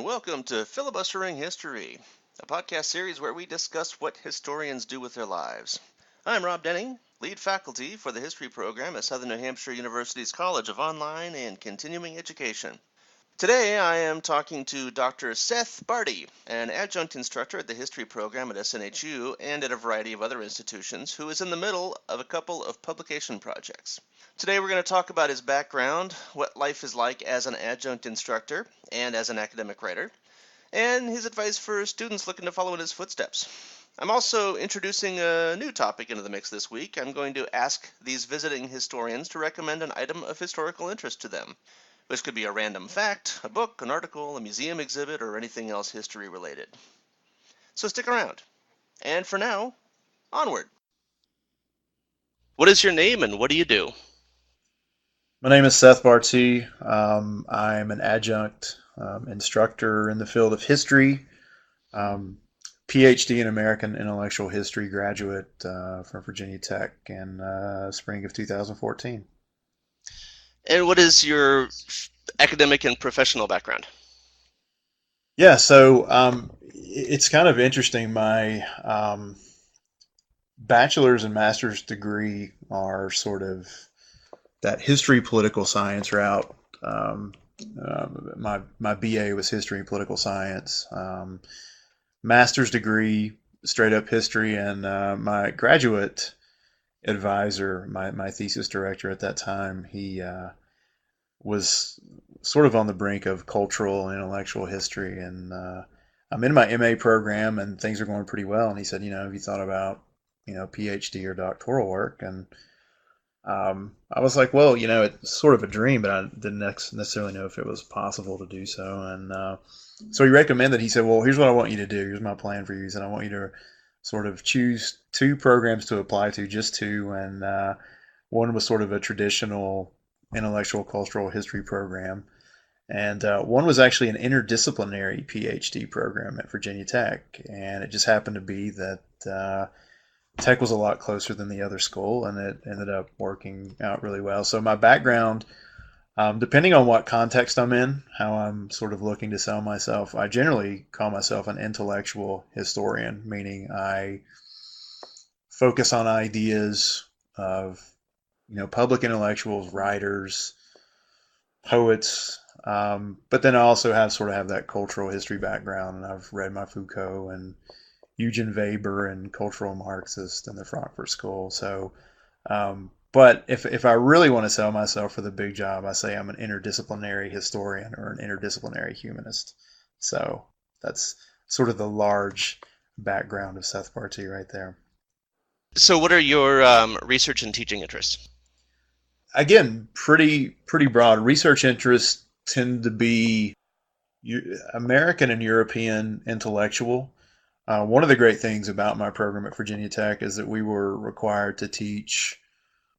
welcome to Filibustering History, a podcast series where we discuss what historians do with their lives. I'm Rob Denning, lead faculty for the history program at Southern New Hampshire University's College of Online and Continuing Education. Today I am talking to Dr. Seth Bartee, an adjunct instructor at the history program at SNHU and at a variety of other institutions, who is in the middle of a couple of publication projects. Today we're going to talk about his background, what life is like as an adjunct instructor and as an academic writer, and his advice for students looking to follow in his footsteps. I'm also introducing a new topic into the mix this week. I'm going to ask these visiting historians to recommend an item of historical interest to them. This could be a random fact, a book, an article, a museum exhibit, or anything else history related. So stick around. And for now, onward. What is your name and what do you do? My name is Seth Bartee. I'm an adjunct instructor in the field of history, PhD in American Intellectual History graduate from Virginia Tech in spring of 2014. And what is your academic and professional background? Yeah, so it's kind of interesting. My bachelor's and master's degree are sort of that history political science route. My BA was history and political science. Master's degree, straight up history, and my graduate advisor, my thesis director at that time, he was sort of on the brink of cultural and intellectual history, and I'm in my MA program and things are going pretty well, and he said, have you thought about PhD or doctoral work? And I was like, well, it's sort of a dream, but I didn't necessarily know if it was possible to do so. And so he recommended, he said, well, here's what I want you to do. Here's my plan for you. He said, I want you to sort of choose two programs to apply to, just two. And one was sort of a traditional intellectual cultural history program. And one was actually an interdisciplinary PhD program at Virginia Tech. And it just happened to be that Tech was a lot closer than the other school, and it ended up working out really well. So my background, depending on what context I'm in, how I'm sort of looking to sell myself, I generally call myself an intellectual historian, meaning I focus on ideas of, public intellectuals, writers, poets, but then I also have that cultural history background, and I've read my Foucault and Eugen Weber and cultural Marxist in the Frankfurt School. So, but if I really want to sell myself for the big job, I say I'm an interdisciplinary historian or an interdisciplinary humanist. So that's sort of the large background of Seth Bartee right there. So what are your research and teaching interests? Again, pretty broad. Research interests tend to be American and European intellectual. One of the great things about my program at Virginia Tech is that we were required to teach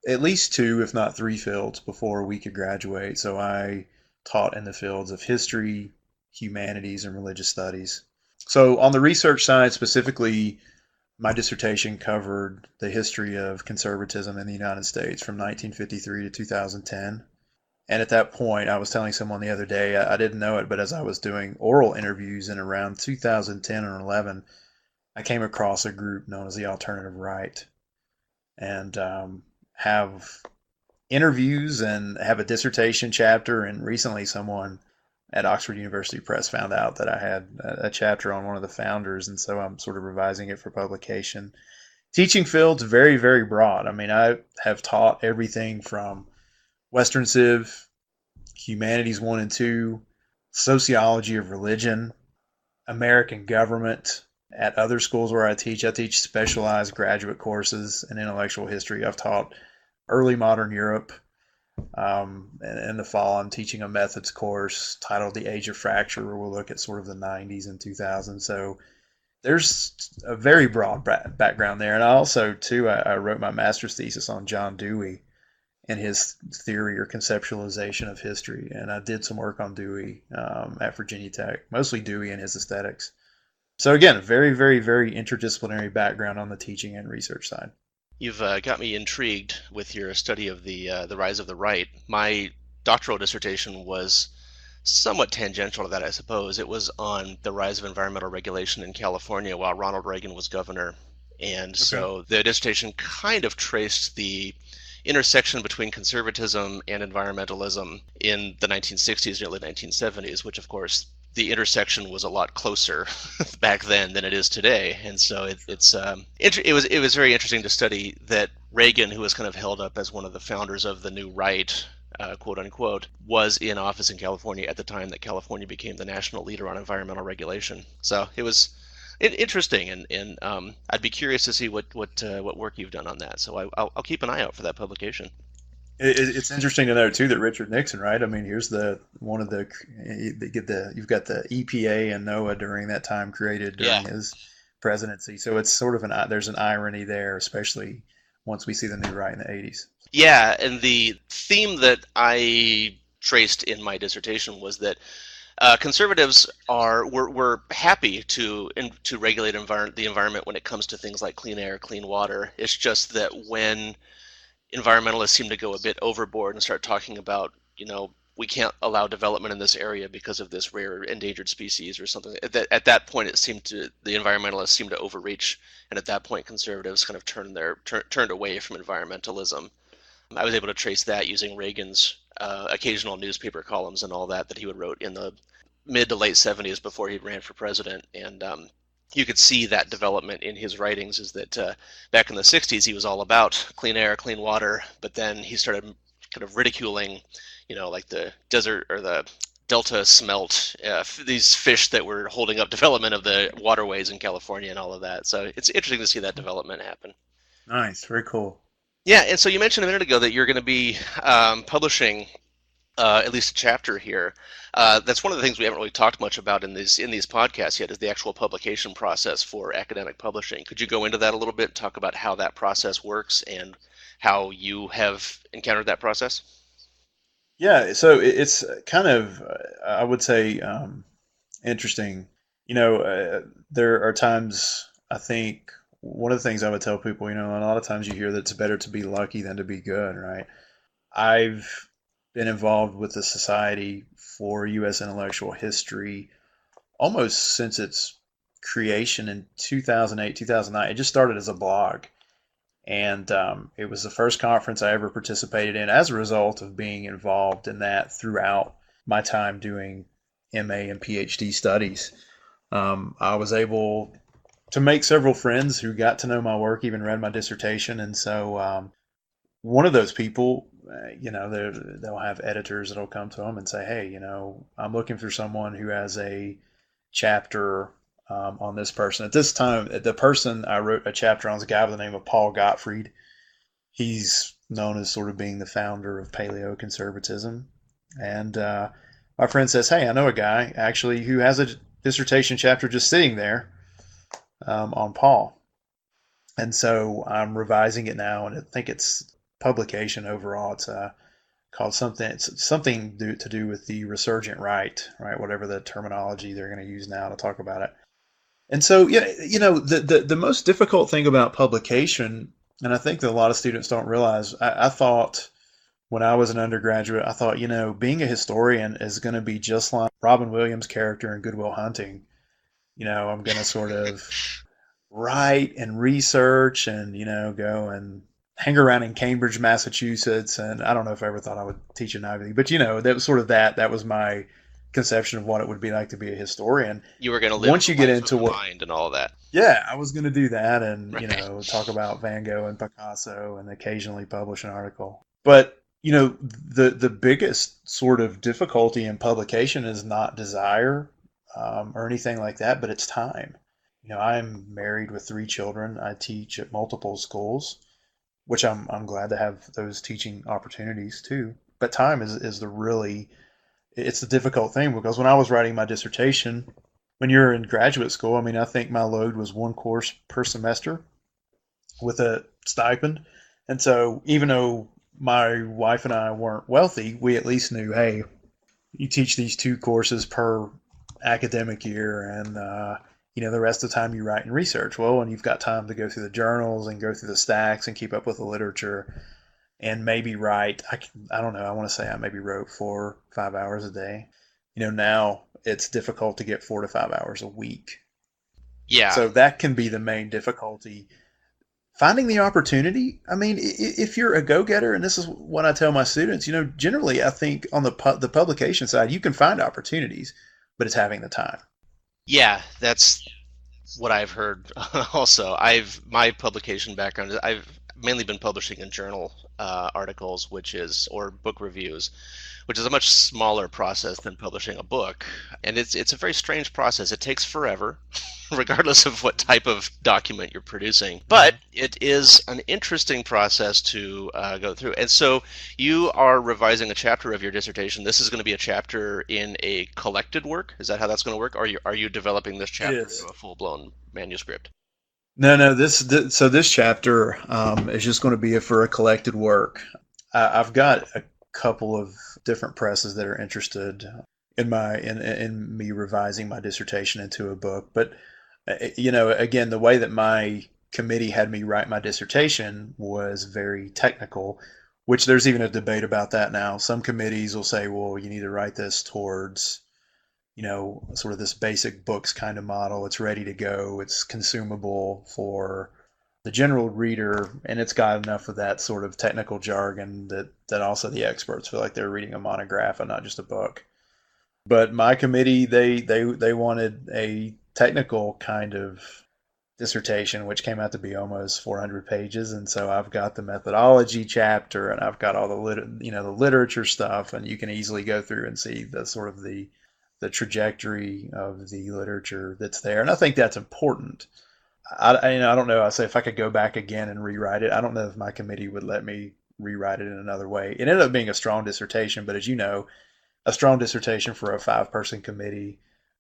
at least two, if not three fields before we could graduate. So I taught in the fields of history, humanities, and religious studies. So on the research side specifically, my dissertation covered the history of conservatism in the United States from 1953 to 2010. And at that point, I was telling someone the other day, I didn't know it, but as I was doing oral interviews in around 2010 or 11, I came across a group known as the Alternative Right, and have interviews and have a dissertation chapter. And recently someone at Oxford University Press found out that I had a chapter on one of the founders, and so I'm sort of revising it for publication. Teaching field's very, very broad. I mean, I have taught everything from Western Civ, Humanities 1 and 2, Sociology of Religion, American Government. At other schools where I teach specialized graduate courses in intellectual history. I've taught early modern Europe. In the fall, I'm teaching a methods course titled The Age of Fracture, where we'll look at sort of the 90s and 2000s. So there's a very broad background there. And I also, too, I wrote my master's thesis on John Dewey and his theory or conceptualization of history. And I did some work on Dewey at Virginia Tech, mostly Dewey and his aesthetics. So again, very, very, very interdisciplinary background on the teaching and research side. You've got me intrigued with your study of the rise of the right. My doctoral dissertation was somewhat tangential to that, I suppose. It was on the rise of environmental regulation in California while Ronald Reagan was governor. And Okay. so the dissertation kind of traced the intersection between conservatism and environmentalism in the 1960s and early 1970s, which of course the intersection was a lot closer back then than it is today, and so it was very interesting to study that Reagan, who was kind of held up as one of the founders of the new right, quote unquote, was in office in California at the time that California became the national leader on environmental regulation. So it was interesting, and I'd be curious to see what work you've done on that. So I'll keep an eye out for that publication. It's interesting to know too that Richard Nixon, right? I mean, here's the one of the they get the you've got the EPA and NOAA during that time created Yeah. during his presidency. So it's sort of there's an irony there, especially once we see the new right in the 80s. Yeah, and the theme that I traced in my dissertation was that conservatives were happy to regulate the environment when it comes to things like clean air, clean water. It's just that when environmentalists seem to go a bit overboard and start talking about, we can't allow development in this area because of this rare endangered species or something. At that point, the environmentalists seemed to overreach, and at that point, conservatives kind of turned away from environmentalism. I was able to trace that using Reagan's occasional newspaper columns and all that he would wrote in the mid to late 70s before he ran for president, and you could see that development in his writings. Is that back in the 60s he was all about clean air, clean water, but then he started kind of ridiculing, like the desert or the delta smelt, these fish that were holding up development of the waterways in California and all of that. So it's interesting to see that development happen. Nice, very cool. Yeah, and so you mentioned a minute ago that you're going to be publishing at least a chapter here. That's one of the things we haven't really talked much about in these podcasts yet, is the actual publication process for academic publishing. Could you go into that a little bit and talk about how that process works and how you have encountered that process? Yeah, so it's kind of I would say interesting. There are times I think one of the things I would tell people, a lot of times you hear that it's better to be lucky than to be good, right? I've been involved with the Society for U.S. Intellectual History almost since its creation in 2008, 2009. It just started as a blog. And it was the first conference I ever participated in as a result of being involved in that throughout my time doing MA and PhD studies. I was able to make several friends who got to know my work, even read my dissertation. And so one of those people, they'll have editors that'll come to them and say, hey, I'm looking for someone who has a chapter on this person. At this time, the person I wrote a chapter on is a guy by the name of Paul Gottfried. He's known as sort of being the founder of paleoconservatism. And my friend says, hey, I know a guy actually who has a dissertation chapter just sitting there on Paul. And so I'm revising it now, and I think it's publication overall. It's called something. It's something to do with the resurgent right, whatever the terminology they're going to use now to talk about it. And so, yeah, the most difficult thing about publication, and I think that a lot of students don't realize, I thought when I was an undergraduate, I thought, being a historian is going to be just like Robin Williams' character in Good Will Hunting. I'm going to sort of write and research and, go and hang around in Cambridge, Massachusetts. And I don't know if I ever thought I would teach an Ivy League, but, that was sort of that was my conception of what it would be like to be a historian. You were going to live Once you get into the mind and all of that. Yeah, I was going to do that, and Right. talk about Van Gogh and Picasso, and occasionally publish an article. But the biggest sort of difficulty in publication is not desire or anything like that, but it's time. I'm married with 3 children. I teach at multiple schools, which I'm glad to have those teaching opportunities too. But time is it's the difficult thing, because when I was writing my dissertation, when you're in graduate school, I mean, I think my load was 1 course per semester with a stipend. And so even though my wife and I weren't wealthy, we at least knew, hey, you teach these 2 courses per academic year, and the rest of the time you write and research. Well, and you've got time to go through the journals and go through the stacks and keep up with the literature, and maybe write. I don't know. I want to say I maybe wrote 4 or 5 hours a day. now it's difficult to get 4 to 5 hours a week. Yeah. So that can be the main difficulty. Finding the opportunity. I mean, if you're a go-getter, and this is what I tell my students, generally I think on the publication side, you can find opportunities, but it's having the time. Yeah, that's what I've heard also. My publication background is I've mainly been publishing in journal articles, or book reviews, which is a much smaller process than publishing a book. And it's a very strange process. It takes forever, regardless of what type of document you're producing. But it is an interesting process to go through. And so you are revising a chapter of your dissertation. This is going to be a chapter in a collected work. Is that how that's going to work? Or are you developing this chapter into a full-blown manuscript? No. So this chapter is just going to be for a collected work. I've got a couple of different presses that are interested in me revising my dissertation into a book. But again, the way that my committee had me write my dissertation was very technical, which there's even a debate about that now. Some committees will say, well, you need to write this towards sort of this basic books kind of model. It's ready to go. It's consumable for the general reader, and it's got enough of that sort of technical jargon that also the experts feel like they're reading a monograph and not just a book. But my committee, they wanted a technical kind of dissertation, which came out to be almost 400 pages. And so I've got the methodology chapter, and I've got all the literature stuff, and you can easily go through and see the sort of the trajectory of the literature that's there. And I think that's important. I don't know. I say if I could go back again and rewrite it, I don't know if my committee would let me rewrite it in another way. It ended up being a strong dissertation, but as you know, a strong dissertation for a 5-person committee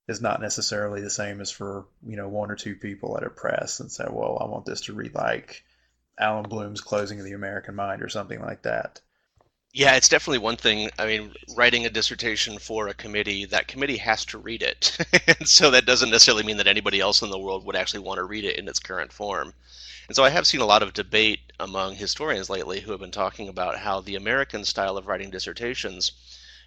is not necessarily the same as for 1 or 2 people at a press and say, well, I want this to read like Alan Bloom's Closing of the American Mind or something like that. Yeah, it's definitely one thing. I mean, writing a dissertation for a committee, that committee has to read it. And so that doesn't necessarily mean that anybody else in the world would actually want to read it in its current form. And so I have seen a lot of debate among historians lately who have been talking about how the American style of writing dissertations,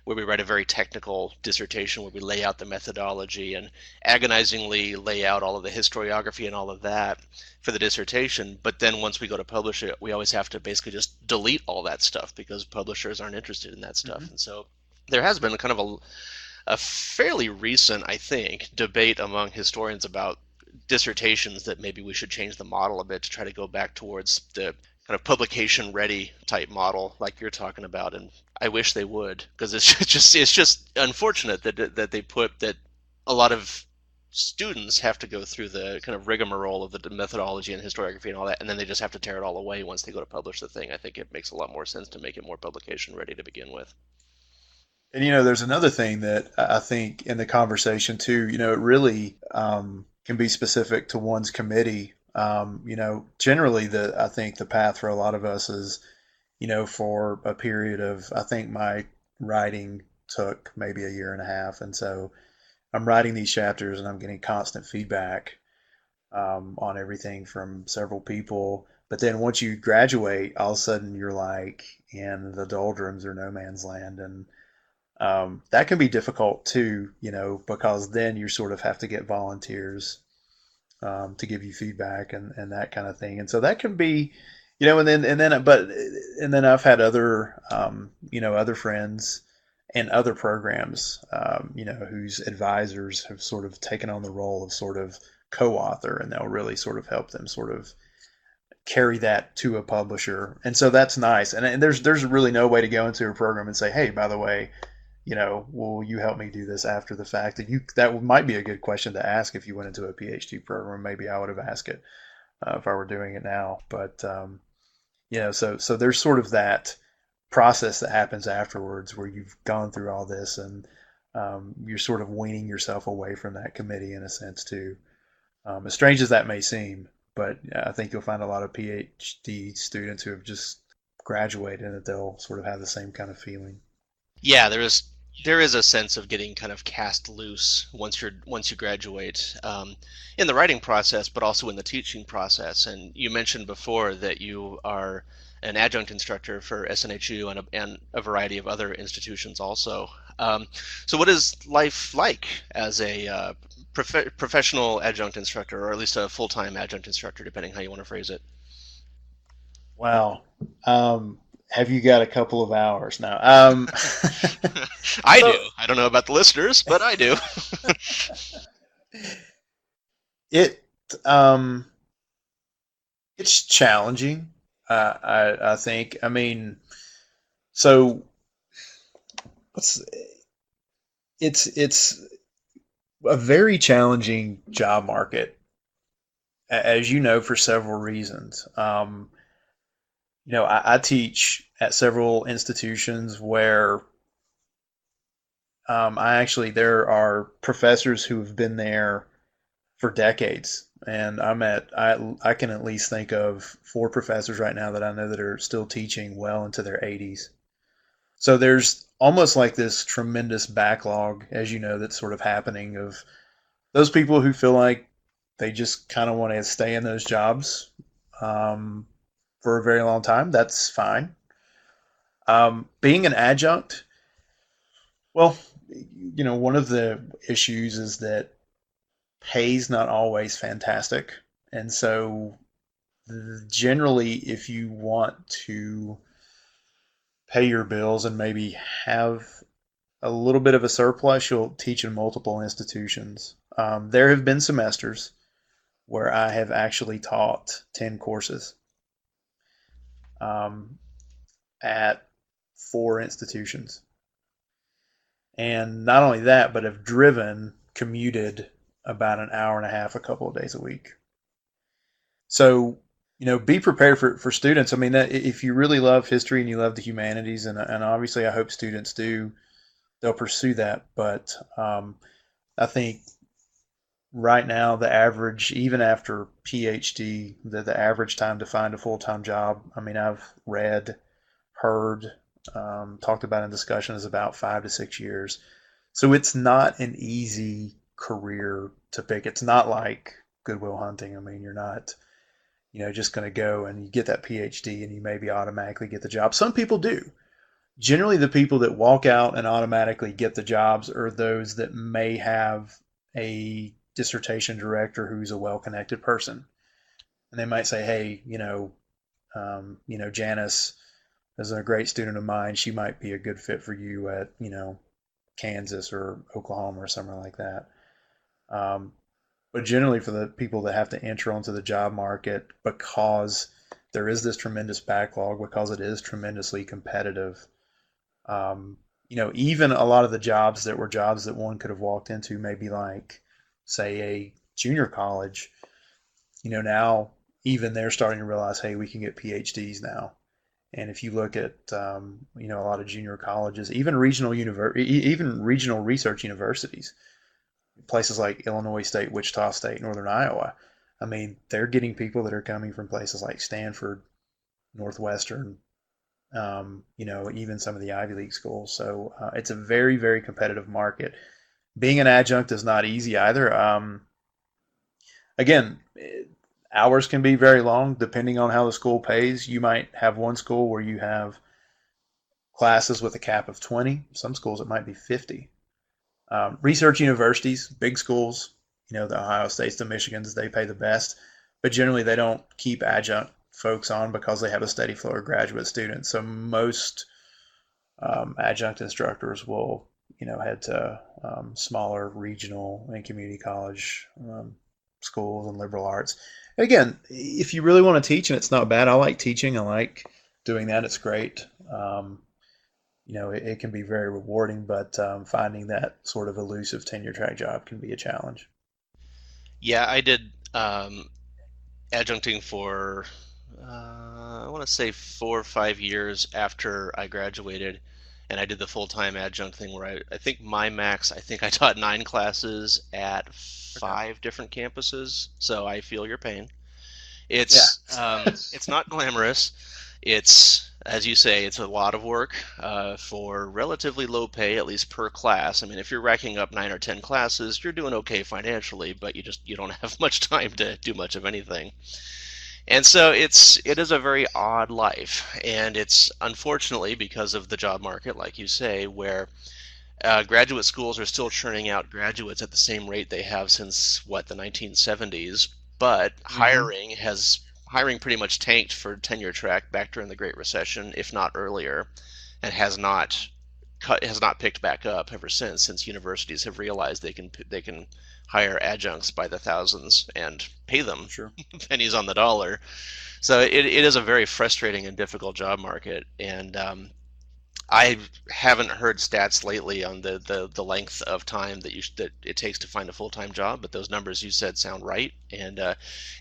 where we write a very technical dissertation where we lay out the methodology and agonizingly lay out all of the historiography and all of that for the dissertation, but then once we go to publish it, we always have to basically just delete all that stuff because publishers aren't interested in that stuff. And so there has been kind of a fairly recent, I think, debate among historians about dissertations that maybe we should change the model a bit to try to go back towards the kind of publication ready type model like you're talking about. And I wish they would, because it's just unfortunate that they put that a lot of students have to go through the kind of rigmarole of the methodology and historiography and all that, and then they just have to tear it all away once they go to publish the thing. I think it makes a lot more sense to make it more publication ready to begin with. And there's another thing that I think in the conversation too. It really can be specific to one's committee. Generally, I think the path for a lot of us is, for a period of, I think my writing took maybe a year and a half, and so I'm writing these chapters and I'm getting constant feedback on everything from several people. But then once you graduate, all of a sudden you're like in the doldrums or no man's land, and that can be difficult too, because then you sort of have to get volunteers to give you feedback and that kind of thing. And so that can be, and then I've had other, other friends and other programs, whose advisors have sort of taken on the role of sort of co-author, and they'll really sort of help them sort of carry that to a publisher. And so that's nice. And there's really no way to go into a program and say, hey, by the way, will you help me do this after the fact? That might be a good question to ask if you went into a PhD program. Maybe I would have asked it if I were doing it now. But so there's sort of that process that happens afterwards where you've gone through all this, and you're sort of weaning yourself away from that committee in a sense too. As strange as that may seem, but I think you'll find a lot of PhD students who have just graduated and that they'll sort of have the same kind of feeling. Yeah, there is a sense of getting kind of cast loose once you graduate, in the writing process, but also in the teaching process. And you mentioned before that you are an adjunct instructor for SNHU and a variety of other institutions also. So what is life like as a professional adjunct instructor, or at least a full-time adjunct instructor, depending how you want to phrase it? Wow. Have you got a couple of hours now? I do. So I don't know about the listeners, but I do. it um, it's challenging. I think. I mean, so what's it's a very challenging job market, as you know, for several reasons. I teach at several institutions where there are professors who have been there for decades, and I can at least think of four professors right now that I know that are still teaching well into their 80s. So there's almost like this tremendous backlog, as you know, that's sort of happening of those people who feel like they just kind of want to stay in those jobs um, for a very long time. That's fine. Being an adjunct, well, one of the issues is that pay's not always fantastic. And so generally, if you want to pay your bills and maybe have a little bit of a surplus, you'll teach in multiple institutions. There have been semesters where I have actually taught 10 courses um, at four institutions. And not only that, but have commuted about an hour and a half, a couple of days a week. So, be prepared for students. I mean, if you really love history and you love the humanities, and obviously I hope students do, they'll pursue that. But I think right now the average, even after PhD, the average time to find a full-time job, I mean, I've read, heard, talked about in discussion is about 5 to 6 years. So it's not an easy career to pick. It's not like Goodwill Hunting. I mean, you're not, just going to go and you get that PhD and you maybe automatically get the job. Some people do. Generally, the people that walk out and automatically get the jobs are those that may have a dissertation director who's a well-connected person, and they might say, "Hey, Janice is a great student of mine. She might be a good fit for you at, Kansas or Oklahoma or somewhere like that." But generally, for the people that have to enter onto the job market, because there is this tremendous backlog, because it is tremendously competitive, even a lot of the jobs that were jobs that one could have walked into, maybe like, say, a junior college, now even they're starting to realize, hey, we can get PhDs now. And if you look at, a lot of junior colleges, even regional research universities, places like Illinois State, Wichita State, Northern Iowa, I mean, they're getting people that are coming from places like Stanford, Northwestern, even some of the Ivy League schools. So it's a very, very competitive market. Being an adjunct is not easy either. Again, hours can be very long depending on how the school pays. You might have one school where you have classes with a cap of 20. Some schools it might be 50. Research universities, big schools, the Ohio States, the Michigans, they pay the best, but generally they don't keep adjunct folks on because they have a steady flow of graduate students. So most adjunct instructors will, head to smaller regional and community college schools and liberal arts. Again, if you really want to teach, and it's not bad, I like teaching. I like doing that. It's great. It can be very rewarding, but finding that sort of elusive tenure track job can be a challenge. Yeah, I did adjuncting for, I want to say 4 or 5 years after I graduated, and I did the full-time adjunct thing where I think my max, I think I taught 9 classes at Okay. 5 different campuses, so I feel your pain. Yeah. It's not glamorous. It's, as you say, it's a lot of work for relatively low pay, at least per class. I mean, if you're racking up 9 or 10 classes, you're doing okay financially, but you don't have much time to do much of anything. And so it is a very odd life, and it's unfortunately because of the job market, like you say, where graduate schools are still churning out graduates at the same rate they have since what, the 1970s, but Hmm. hiring pretty much tanked for tenure track back during the Great Recession, if not earlier, and has not picked back up ever since universities have realized they can hire adjuncts by the thousands and pay them Sure. pennies on the dollar. So it is a very frustrating and difficult job market, and I haven't heard stats lately on the length of time that it takes to find a full-time job, but those numbers you said sound right. And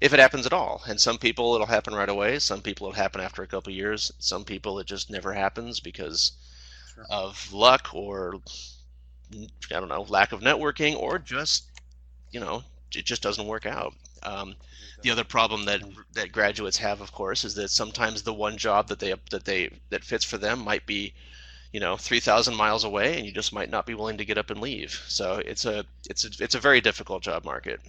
if it happens at all, and some people it'll happen right away, some people it'll happen after a couple of years, some people it just never happens because Sure. of luck or I don't know, lack of networking, or just it just doesn't work out. Um, It the other doesn't. problem that No. that graduates have, of course, is that sometimes the one job that fits for them might be 3,000 miles away, and you just might not be willing to get up and leave. So it's a very difficult job market.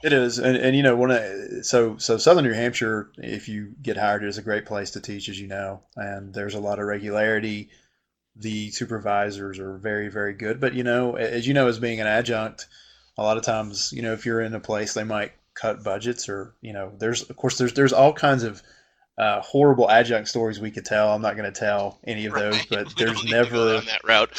It is, and so Southern New Hampshire, if you get hired, is a great place to teach, as you know, and there's a lot of regularity. The supervisors are very, very good, but as you know, as being an adjunct, a lot of times, if you're in a place, they might cut budgets, or there's of course there's all kinds of horrible adjunct stories we could tell. I'm not going to tell any of those, Right. but We there's don't need to go down never. that route.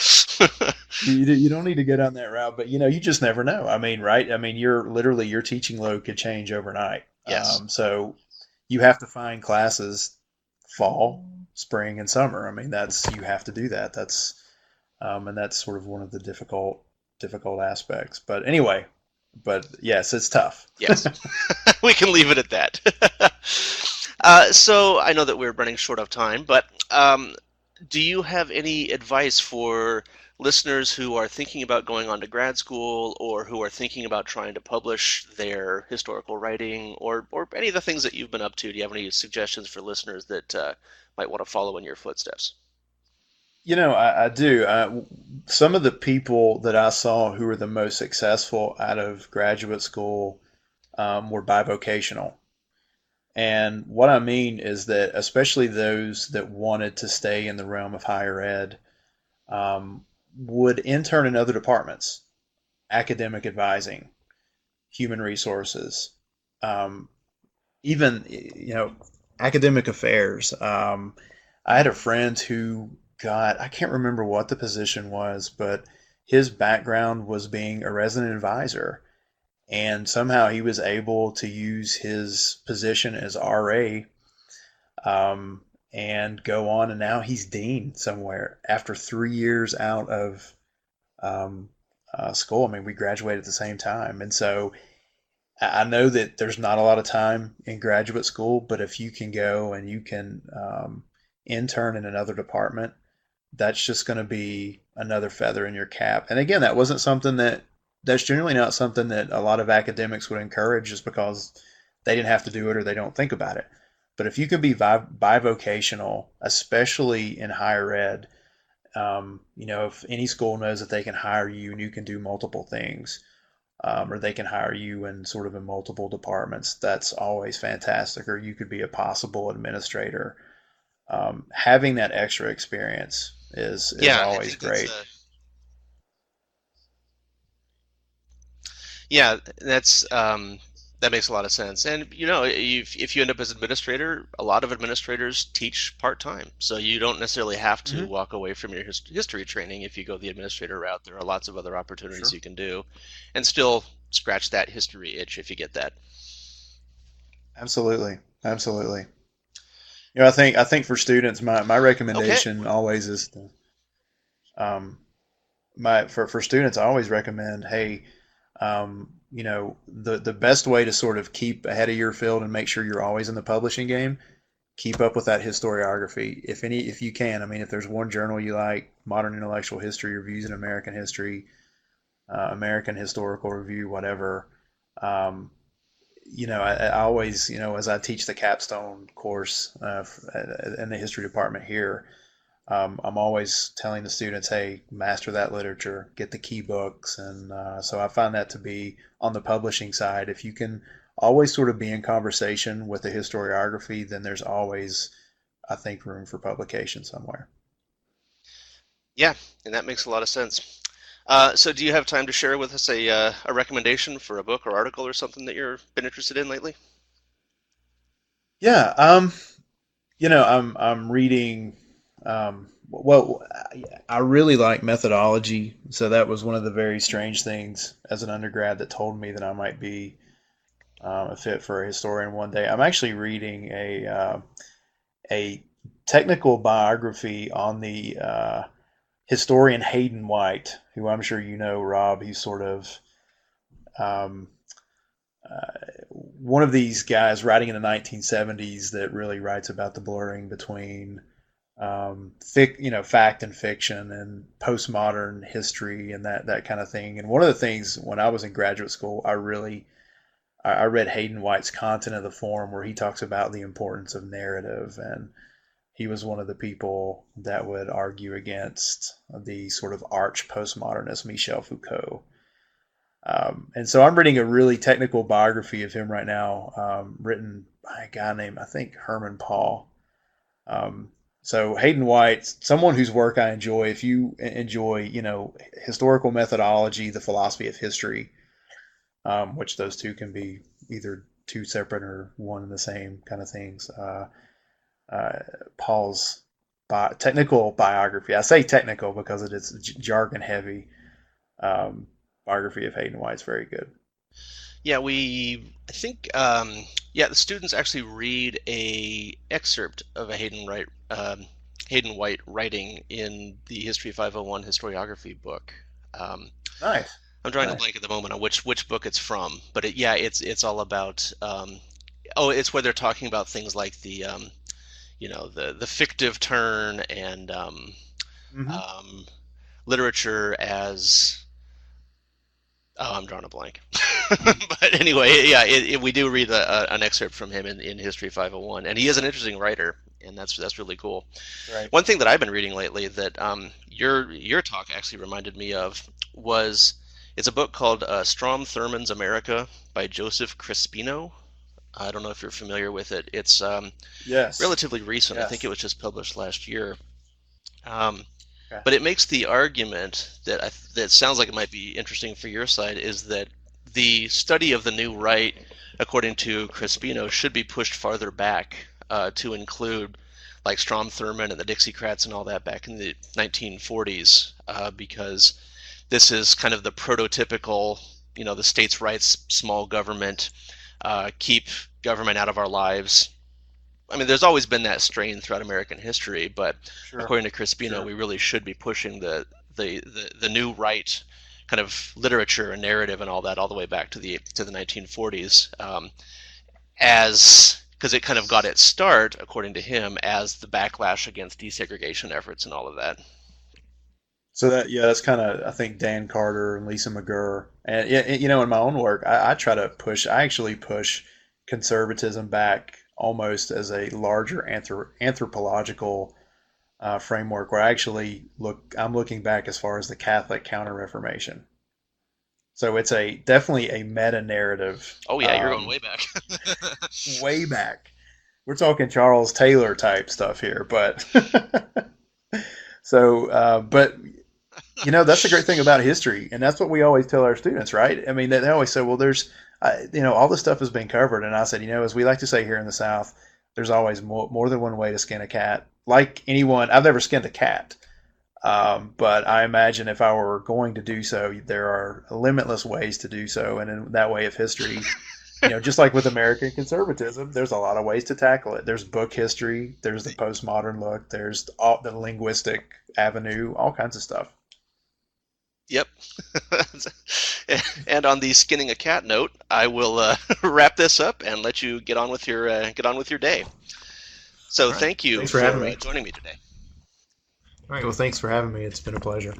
You don't need to go down that route, but you just never know. I mean, right? I mean, your teaching load could change overnight. Yes. So you have to find classes fall, spring, and summer. I mean, you have to do that. And that's sort of one of the difficult aspects. But anyway, but yes, it's tough. Yes. We can leave it at that. So I know that we're running short of time, but do you have any advice for listeners who are thinking about going on to grad school, or who are thinking about trying to publish their historical writing, or any of the things that you've been up to? Do you have any suggestions for listeners that might want to follow in your footsteps? I do. Some of the people that I saw who were the most successful out of graduate school were bivocational. And what I mean is that, especially those that wanted to stay in the realm of higher ed, would intern in other departments, academic advising, human resources, um, even academic affairs. I had a friend who got, I can't remember what the position was, but his background was being a resident advisor, and somehow he was able to use his position as RA, and go on, and now he's dean somewhere after 3 years out of um, school. I mean, we graduated at the same time, and so I know that there's not a lot of time in graduate school, but if you can go and you can intern in another department, that's just going to be another feather in your cap. And again, that's generally not something that a lot of academics would encourage, just because they didn't have to do it or they don't think about it. But if you can be bivocational, especially in higher ed, if any school knows that they can hire you and you can do multiple things, or they can hire you in sort of in multiple departments, that's always fantastic. Or you could be a possible administrator. Having that extra experience is Yeah, I always think that's great. yeah, that makes a lot of sense. And if you end up as administrator, a lot of administrators teach part-time, so you don't necessarily have to Hmm. walk away from your history training if you go the administrator route. There are lots of other opportunities Sure. you can do, and still scratch that history itch if you get that. Absolutely. Absolutely. I think for students, my Okay. recommendation always is um, for students, I always recommend, hey, the best way to sort of keep ahead of your field and make sure you're always in the publishing game, keep up with that historiography. If you can, I mean, if there's one journal you like, Modern Intellectual History, Reviews in American History, American Historical Review, whatever. Um, I always, as I teach the capstone course in the history department here, I'm always telling the students, hey, master that literature, get the key books. And so I find that to be on the publishing side. If you can always sort of be in conversation with the historiography, then there's always, I think, room for publication somewhere. Yeah, and that makes a lot of sense. So do you have time to share with us a recommendation for a book or article or something that you've been interested in lately? Yeah, I'm reading. Well, I really like methodology, so that was one of the very strange things as an undergrad that told me that I might be a fit for a historian one day. I'm actually reading a technical biography on the historian Hayden White, who I'm sure you know, Rob. He's sort of um, one of these guys writing in the 1970s that really writes about the blurring between fact and fiction and postmodern history and that kind of thing. And one of the things when I was in graduate school, I read Hayden White's Content of the Form, where he talks about the importance of narrative, and he was one of the people that would argue against the sort of arch postmodernist Michel Foucault. And so I'm reading a really technical biography of him right now, written by a guy named, I think, Herman Paul. Um, so Hayden White, someone whose work I enjoy. If you enjoy, historical methodology, the philosophy of history, which those two can be either two separate or one and the same kind of things. Uh, Paul's technical biography. I say technical because it is jargon heavy. Um, Biography of Hayden White's very good. Yeah, I think, yeah, the students actually read a excerpt of a Hayden White writing in the History 501 historiography book. Um, Nice, I'm drawing a nice. blank at the moment on which book it's from, but yeah, it's all about. Oh, it's where they're talking about things like the fictive turn and Hmm. um, literature as. Oh, I'm drawing a blank. But anyway, yeah, we do read an excerpt from him in History 501, and he is an interesting writer, and that's really cool. Right. One thing that I've been reading lately that your talk actually reminded me of was it's a book called Strom Thurmond's America by Joseph Crispino. I don't know if you're familiar with it. It's Yes. relatively recent. I think it Yes. was just published last year. Um, Okay. but it makes the argument that sounds like it might be interesting for your side is that the study of the new right, according to Crispino, should be pushed farther back to include like Strom Thurmond and the Dixiecrats and all that back in the 1940s, because this is kind of the prototypical, the states' rights, small government, keep government out of our lives. I mean, there's always been that strain throughout American history, but Sure. according to Crispino, Sure. we really should be pushing the new right kind of literature and narrative and all that all the way back to the 1940s, as because it kind of got its start, according to him, as the backlash against desegregation efforts and all of that. So that's kind of, I think, Dan Carter and Lisa McGurr, and in my own work, I try to push. I actually push conservatism back almost as a larger anthropological framework, where I'm looking back as far as the Catholic Counter Reformation. So it's a definitely a meta narrative, Oh yeah, you're going way back. way back. We're talking Charles Taylor type stuff here, but but that's the great thing about history, and that's what we always tell our students, right? I mean, they always say, well, all this stuff has been covered, and I said, as we like to say here in the South, there's always more than one way to skin a cat. Like anyone, I've never skinned a cat, but I imagine if I were going to do so, there are limitless ways to do so, and in that way of history, just like with American conservatism, there's a lot of ways to tackle it. There's book history, there's the postmodern look, there's all the linguistic avenue, all kinds of stuff. Yep. And on the skinning a cat note, I will wrap this up and let you get on with your day. So All right. thank you Thanks for having for me. joining me today. All right. Well, thanks for having me. It's been a pleasure.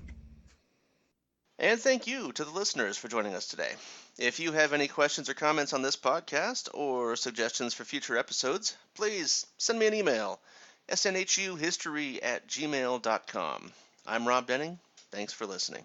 And thank you to the listeners for joining us today. If you have any questions or comments on this podcast or suggestions for future episodes, please send me an email, snhuhistory@gmail.com. I'm Rob Denning. Thanks for listening.